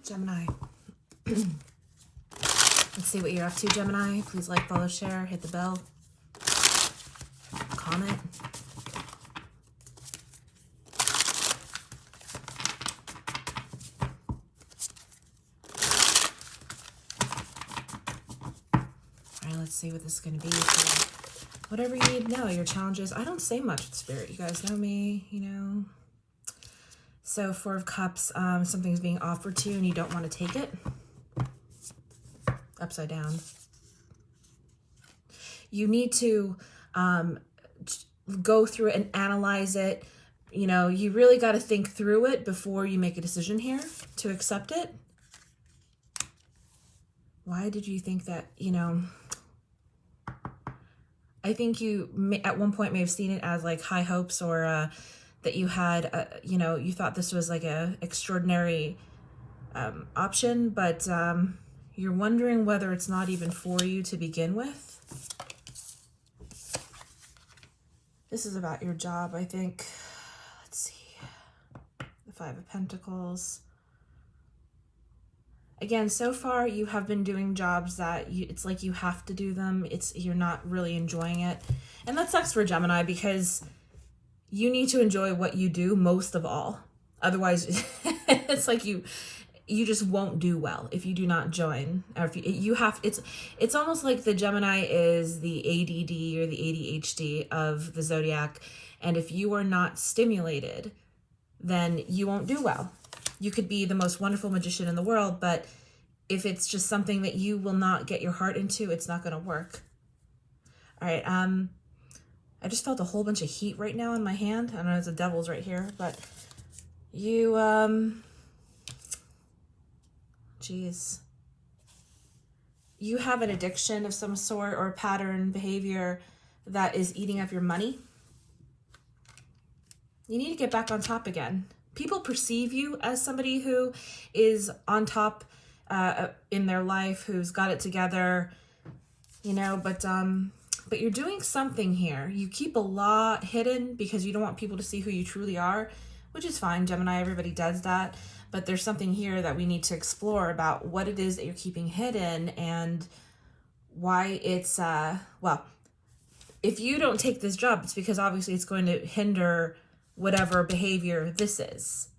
Gemini. Let's see what you're up to, Gemini. Please like, follow, share, hit the bell, comment. All right, let's see what this is going to be. So whatever you need to know, your challenges. I don't say much with Spirit. You guys know me, you know. So 4 of Cups, something's being offered to you and you don't want to take it. Upside down. You need to go through it and analyze it. You know, you really got to think through it before you make a decision here to accept it. Why did you think that, you know, I think you may, at one point may have seen it as like high hopes, or that you had, you know, you thought this was like a extraordinary option, but you're wondering whether it's not even for you to begin with. This is about your job, I think. Let's see. The 5 of Pentacles. Again, so far you have been doing jobs that it's like you have to do them. You're not really enjoying it. And that sucks for Gemini, because you need to enjoy what you do most of all. Otherwise, it's like you just won't do well if you do not join. Or if you have, it's almost like the Gemini is the ADD or the ADHD of the zodiac. And if you are not stimulated, then you won't do well. You could be the most wonderful magician in the world, but if it's just something that you will not get your heart into, it's not going to work. All right. I just felt a whole bunch of heat right now in my hand. I don't know, it's the devil's right here, but you, geez. You have an addiction of some sort or pattern behavior that is eating up your money. You need to get back on top again. People perceive you as somebody who is on top in their life, who's got it together, you know, but you're doing something here. You keep a lot hidden because you don't want people to see who you truly are, which is fine, Gemini, everybody does that. But there's something here that we need to explore about what it is that you're keeping hidden and why it's, well, if you don't take this job, it's because obviously it's going to hinder whatever behavior this is.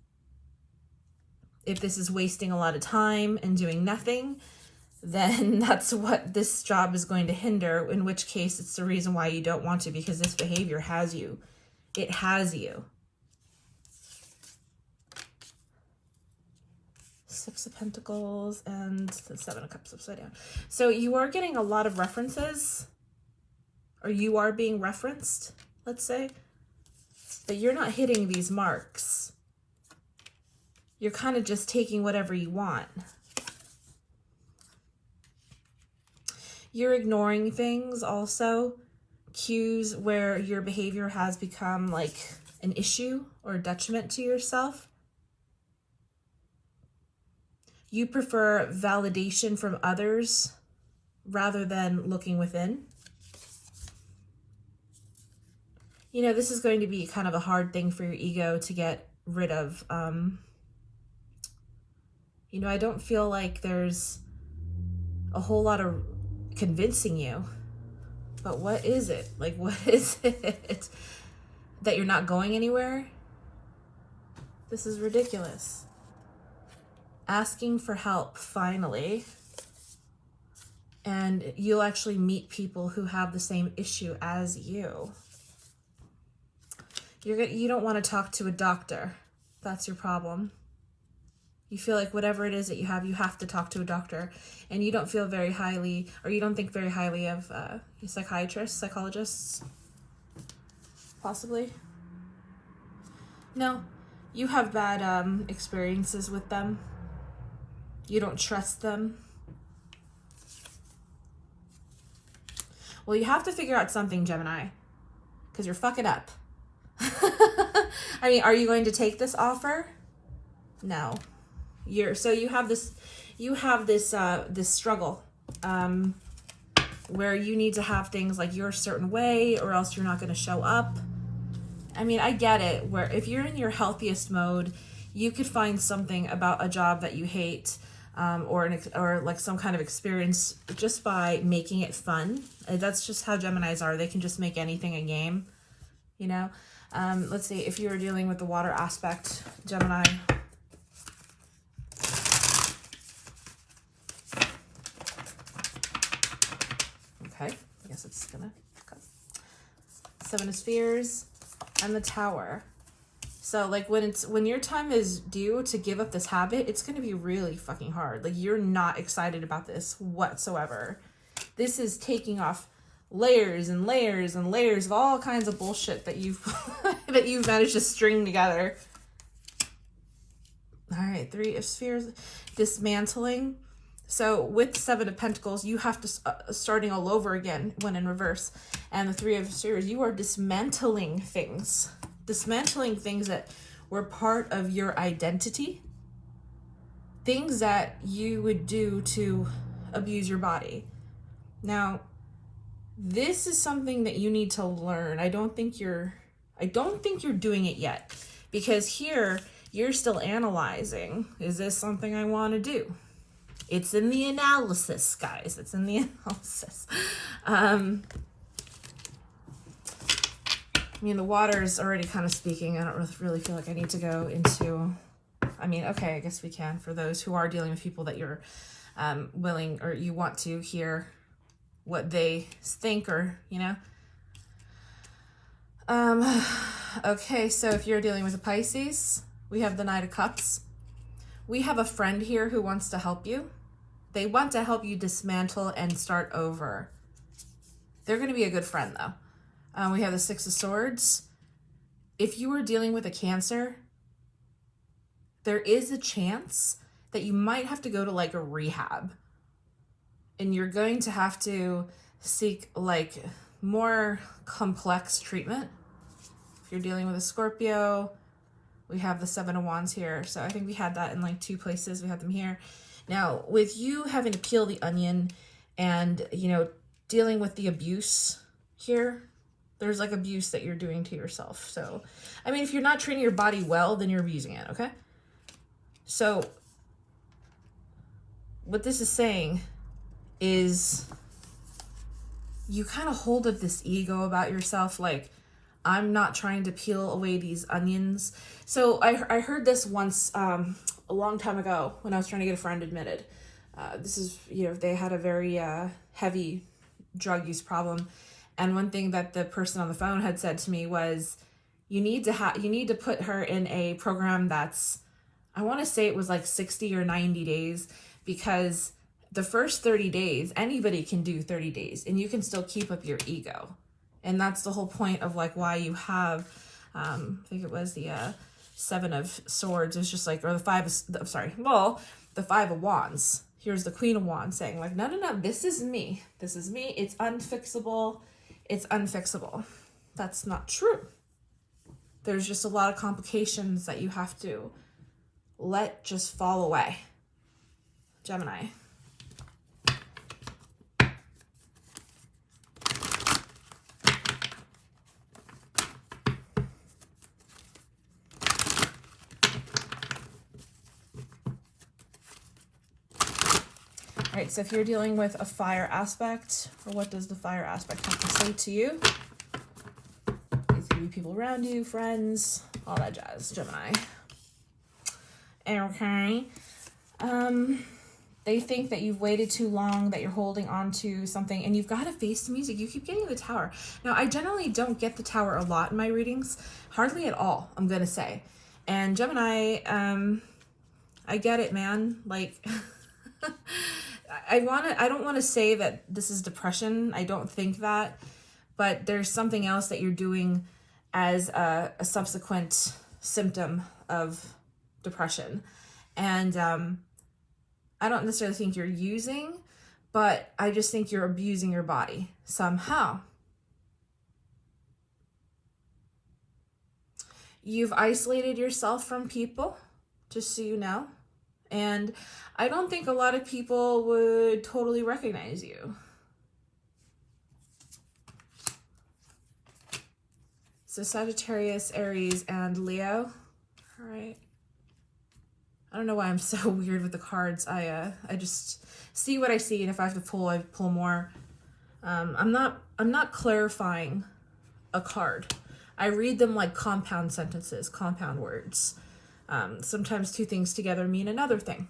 If this is wasting a lot of time and doing nothing, then that's what this job is going to hinder, in which case it's the reason why you don't want to, because this behavior has you. It has you. 6 of Pentacles and the 7 of Cups upside down. So you are getting a lot of references, or you are being referenced, let's say, but you're not hitting these marks. You're kind of just taking whatever you want. You're ignoring things also, cues where your behavior has become like an issue or a detriment to yourself. You prefer validation from others rather than looking within. You know, this is going to be kind of a hard thing for your ego to get rid of. You know, I don't feel like there's a whole lot of convincing you, but what is it? Like, what is it? That you're not going anywhere? This is ridiculous. Asking for help, finally. And you'll actually meet people who have the same issue as you. You don't want to talk to a doctor. That's your problem. You feel like whatever it is that you have to talk to a doctor. And you don't feel very highly, or you don't think very highly of psychiatrists, psychologists, possibly. No, you have bad experiences with them. You don't trust them. Well, you have to figure out something, Gemini, because you're fucking up. I mean, are you going to take this offer? No. You have this this struggle where you need to have things like your certain way, or else you're not going to show up. I mean, I get it, where if you're in your healthiest mode, you could find something about a job that you hate, or like some kind of experience just by making it fun. That's just how Geminis are. They can just make anything a game, you know? Let's see, if you were dealing with the water aspect, Gemini. Okay, I guess it's gonna go. Seven of Spheres and the Tower. So like when your time is due to give up this habit, it's going to be really fucking hard. Like you're not excited about this whatsoever. This is taking off layers and layers and layers of all kinds of bullshit that you've that you've managed to string together. All right, Three of Spheres, dismantling. So with Seven of Pentacles, you have to starting all over again when in reverse. And the Three of Spheres, you are dismantling things. Dismantling things that were part of your identity. Things that you would do to abuse your body. Now, this is something that you need to learn. I don't think you're doing it yet. Because here, you're still analyzing. Is this something I want to do? It's in the analysis, guys. It's in the analysis. I mean, the water is already kind of speaking. I don't really feel like I need to go into... I mean, okay, I guess we can. For those who are dealing with people that you're willing or you want to hear what they think or, you know. Okay, so if you're dealing with a Pisces, we have the Knight of Cups. We have a friend here who wants to help you. They want to help you dismantle and start over. They're going to be a good friend, though. We have the Six of Swords. If you were dealing with a Cancer, there is a chance that you might have to go to like a rehab. And you're going to have to seek like more complex treatment. If you're dealing with a Scorpio, we have the Seven of Wands here. So I think we had that in like two places. We had them here. Now, with you having to peel the onion and, you know, dealing with the abuse here, there's like abuse that you're doing to yourself. So, I mean, if you're not treating your body well, then you're abusing it, okay? So, what this is saying is you kind of hold up this ego about yourself, like, I'm not trying to peel away these onions. So I heard this once a long time ago when I was trying to get a friend admitted. This is, you know, they had a very heavy drug use problem. And one thing that the person on the phone had said to me was, you need to put her in a program that's, I want to say it was like 60 or 90 days, because the first 30 days, anybody can do 30 days and you can still keep up your ego. And that's the whole point of like why you have, I think it was the Seven of Swords. It's just like, or the the Five of Wands. Here's the Queen of Wands saying like, no, this is me. This is me. It's unfixable. It's unfixable. That's not true. There's just a lot of complications that you have to let just fall away. Gemini. All right, so if you're dealing with a fire aspect, or what does the fire aspect have to say to you? These could be people around you, friends, all that jazz, Gemini. Okay. They think that you've waited too long, that you're holding on to something, and you've got to face the music. You keep getting the Tower. Now, I generally don't get the Tower a lot in my readings. Hardly at all, I'm going to say. And Gemini, I get it, man. Like... I don't want to say that this is depression. I don't think that, but there's something else that you're doing as a subsequent symptom of depression. And I don't necessarily think you're using, but I just think you're abusing your body somehow. You've isolated yourself from people, just so you know. And I don't think a lot of people would totally recognize you. So Sagittarius, Aries, and Leo. All right. don't know why I'm so weird with the cards. I just see what I see, and if I have to pull, I pull more. I'm not clarifying a card. I read them like compound sentences, compound words. Sometimes two things together mean another thing.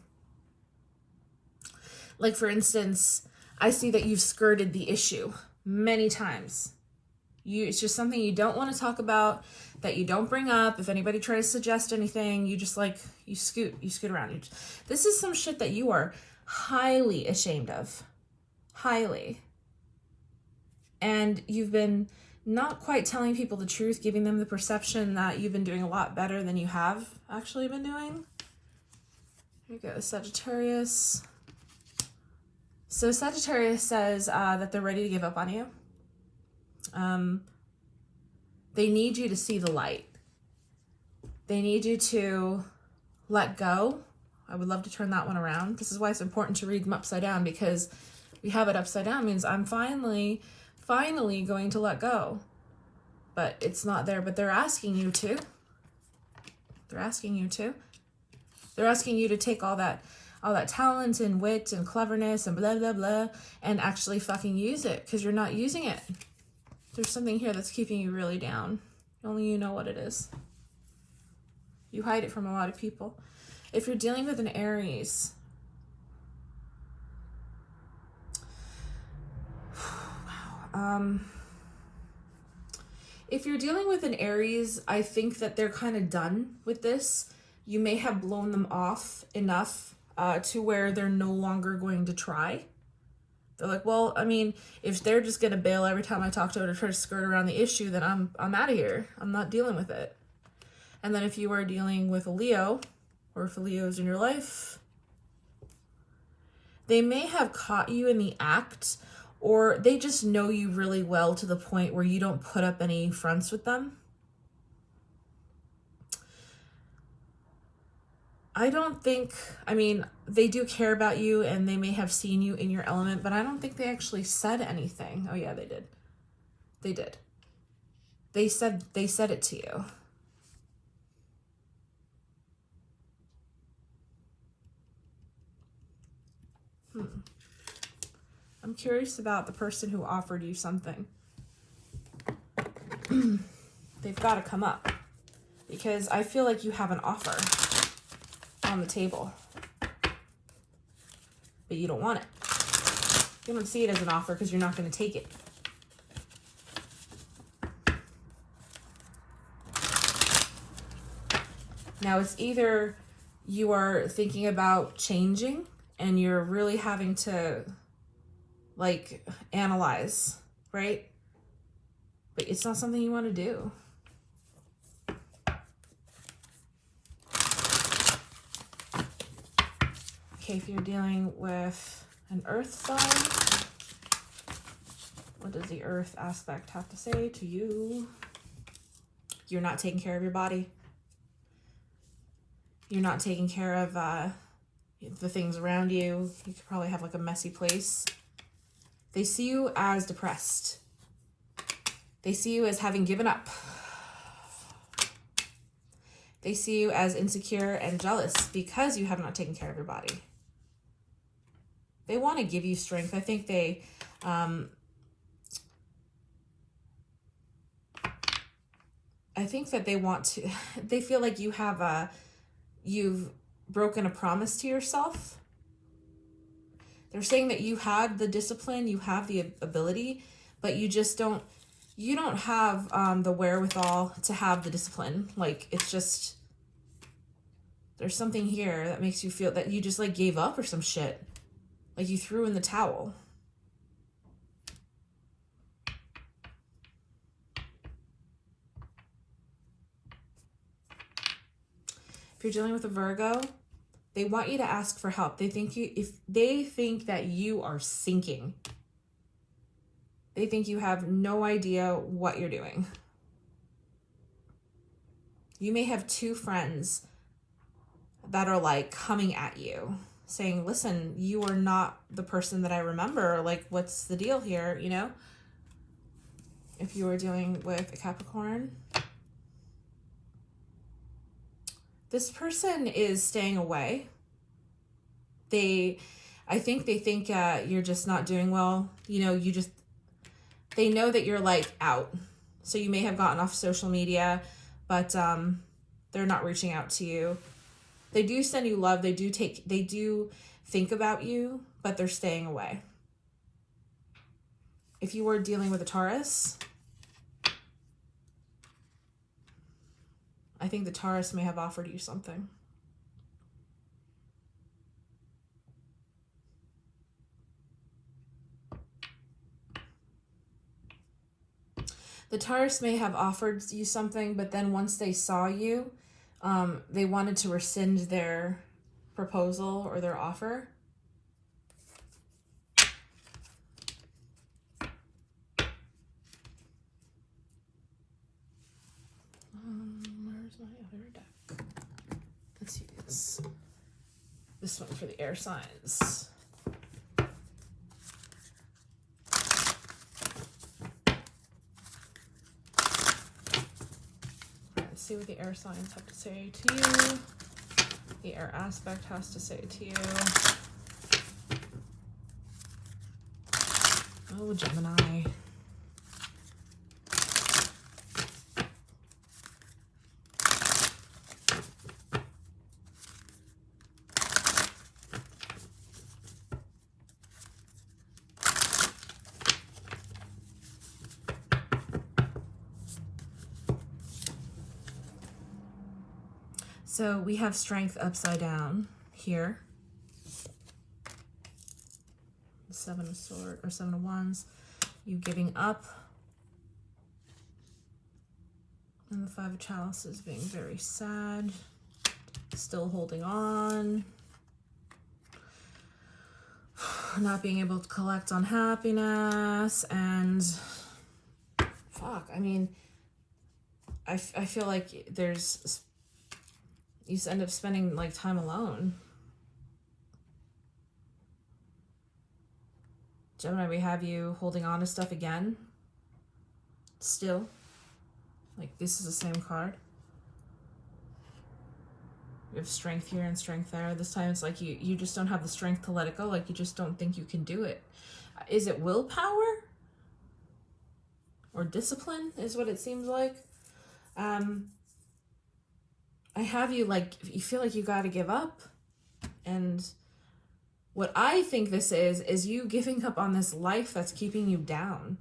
Like, for instance, I see that you've skirted the issue many times. It's just something you don't want to talk about, that you don't bring up. If anybody tries to suggest anything, you just like, you scoot around. This is some shit that you are highly ashamed of. Highly. And you've been not quite telling people the truth, giving them the perception that you've been doing a lot better than you have actually been doing. Here we go, Sagittarius. So Sagittarius says that they're ready to give up on you. They need you to see the light. They need you to let go. I would love to turn that one around. This is why it's important to read them upside down, because we have it upside down means I'm finally going to let go. But it's not there, but they're asking you to. They're asking you to. They're asking you to take all that talent and wit and cleverness and blah, blah, blah, and actually fucking use it, because you're not using it. There's something here that's keeping you really down. Only you know what it is. You hide it from a lot of people. If you're dealing with an Aries, wow. If you're dealing with an Aries, I think that they're kind of done with this. You may have blown them off enough to where they're no longer going to try. They're like, well, I mean, if they're just going to bail every time I talk to her to try to skirt around the issue, then I'm out of here. I'm not dealing with it. And then if you are dealing with a Leo, or if a Leo is in your life, they may have caught you in the act, or they just know you really well to the point where you don't put up any fronts with them. I mean, they do care about you and they may have seen you in your element, but I don't think they actually said anything. Oh yeah, they did. They did. They said it to you. I'm curious about the person who offered you something. They've got to come up, because I feel like you have an offer on the table, but you don't want it. You don't see it as an offer because you're not going to take it. Now it's either you are thinking about changing and you're really having to like analyze, right? But it's not something you want to do. Okay, if you're dealing with an earth sign, what does the earth aspect have to say to you? You're not taking care of your body. You're not taking care of the things around you. You could probably have like a messy place. They see you as depressed. They see you as having given up. They see you as insecure and jealous because you have not taken care of your body. They want to give you strength. I think they want to, they feel like you have you've broken a promise to yourself. They're saying that you had the discipline, you have the ability, but you just don't have the wherewithal to have the discipline. Like, it's just, there's something here that makes you feel that you just like gave up or some shit. Like you threw in the towel. If you're dealing with a Virgo, they want you to ask for help. They think that you are sinking. They think you have no idea what you're doing. You may have two friends that are like coming at you saying, listen, you are not the person that I remember. Like, what's the deal here? You know, if you were dealing with a Capricorn, This person is staying away. I think they think you're just not doing well. You know, they know that you're like out. So you may have gotten off social media, but they're not reaching out to you. They do send you love. They do think about you, but they're staying away. If you were dealing with a Taurus, I think the Taurus may have offered you something. The Taurus may have offered you something, but then once they saw you, they wanted to rescind their proposal or their offer. Where's my other deck? Let's use this one for the air signs. See what the air signs have to say to you. The air aspect has to say to you. Oh, Gemini. So we have strength upside down here. The 7 of Swords or 7 of Wands. You giving up. And the 5 of Chalices being very sad. Still holding on. Not being able to collect on happiness. And fuck, I mean, I feel like you end up spending like time alone. Gemini, we have you holding on to stuff again. Still. Like this is the same card. You have strength here and strength there. This time it's like you just don't have the strength to let it go. Like you just don't think you can do it. Is it willpower? Or discipline is what it seems like. I have you like, you feel like you got to give up. And what I think this is you giving up on this life that's keeping you down.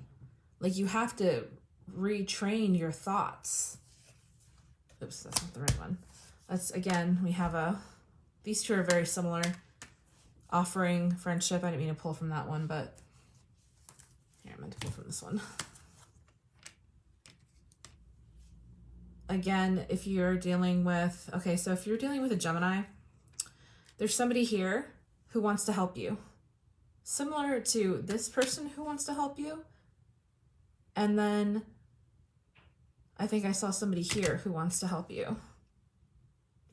Like you have to retrain your thoughts. Oops, that's not the right one. That's, again, we have these two are very similar. Offering friendship. I didn't mean to pull from that one, but here, I meant to pull from this one. Again, if you're dealing with, okay, so if you're dealing with a Gemini, there's somebody here who wants to help you. Similar to this person who wants to help you. And then I think I saw somebody here who wants to help you.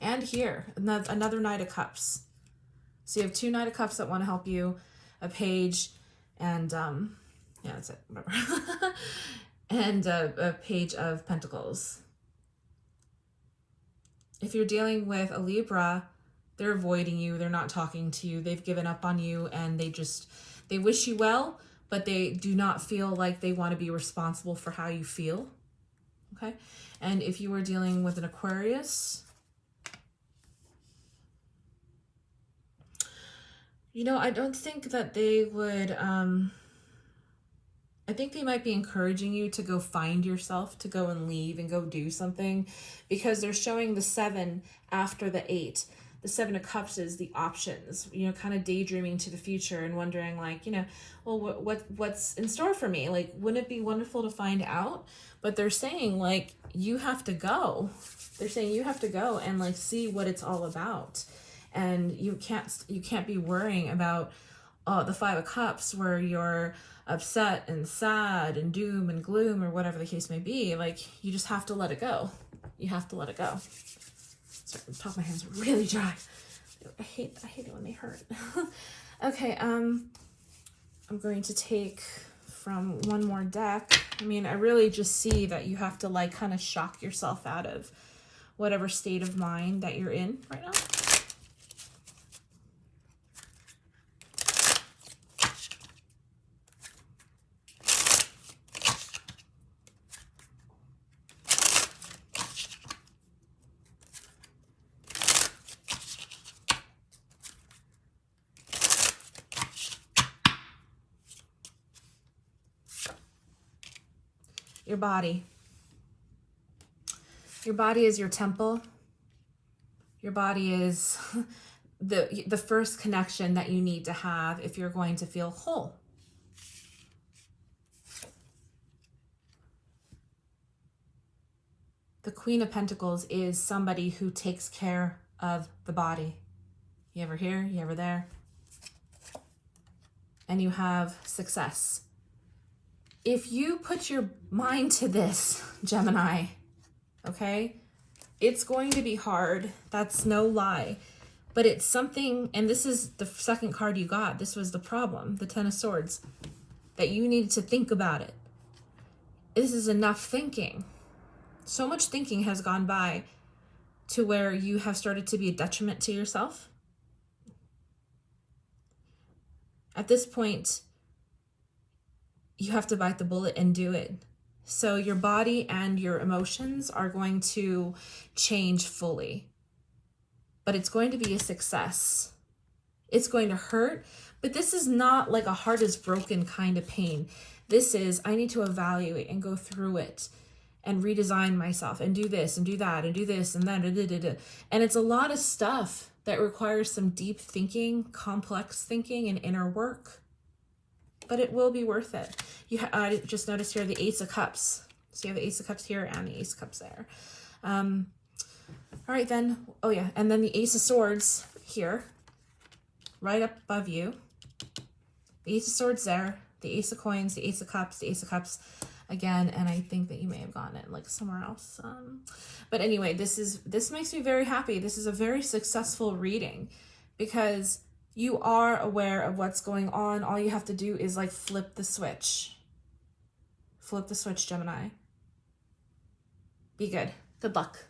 And here, another Knight of Cups. So you have 2 Knight of Cups that want to help you, a Page, and, yeah, that's it, whatever. And a Page of Pentacles. If you're dealing with a Libra, they're avoiding you, they're not talking to you, they've given up on you, and they wish you well, but they do not feel like they want to be responsible for how you feel. Okay? And if you are dealing with an Aquarius, you know, I don't think that they would, I think they might be encouraging you to go find yourself, to go and leave and go do something, because they're showing the 7 after the 8. The 7 of Cups is the options, you know, kind of daydreaming to the future and wondering like, you know, well, what's in store for me? Like, wouldn't it be wonderful to find out? But they're saying like, you have to go. They're saying you have to go and like see what it's all about. And you can't be worrying about the 5 of Cups where you're upset and sad and doom and gloom or whatever the case may be. Like, you just have to let it go. You have to let it go. Sorry, the top of my hands are really dry. I hate it when they hurt. Okay, I'm going to take from one more deck. I mean, I really just see that you have to like kind of shock yourself out of whatever state of mind that you're in right now. Your body. Your body is your temple. Your body is the first connection that you need to have if you're going to feel whole. The Queen of Pentacles is somebody who takes care of the body. You ever here? You ever there? And you have success. If you put your mind to this, Gemini, okay, it's going to be hard. That's no lie. But it's something, and this is the second card you got. This was the problem, the Ten of Swords, that you needed to think about it. This is enough thinking. So much thinking has gone by to where you have started to be a detriment to yourself. At this point, you have to bite the bullet and do it. So your body and your emotions are going to change fully. But it's going to be a success. It's going to hurt, but this is not like a heart is broken kind of pain. This is, I need to evaluate and go through it and redesign myself and do this and do that and do this and that. And it's a lot of stuff that requires some deep thinking, complex thinking, and inner work. But it will be worth it. I just noticed here the Ace of Cups. So you have the Ace of Cups here and the Ace of Cups there. All right then. Oh yeah, and then the Ace of Swords here, right up above you. The Ace of Swords there. The Ace of Coins, the Ace of Cups, the Ace of Cups again. And I think that you may have gotten it like somewhere else. But anyway, this makes me very happy. This is a very successful reading because you are aware of what's going on. All you have to do is like flip the switch. Flip the switch, Gemini. Be good. Good luck.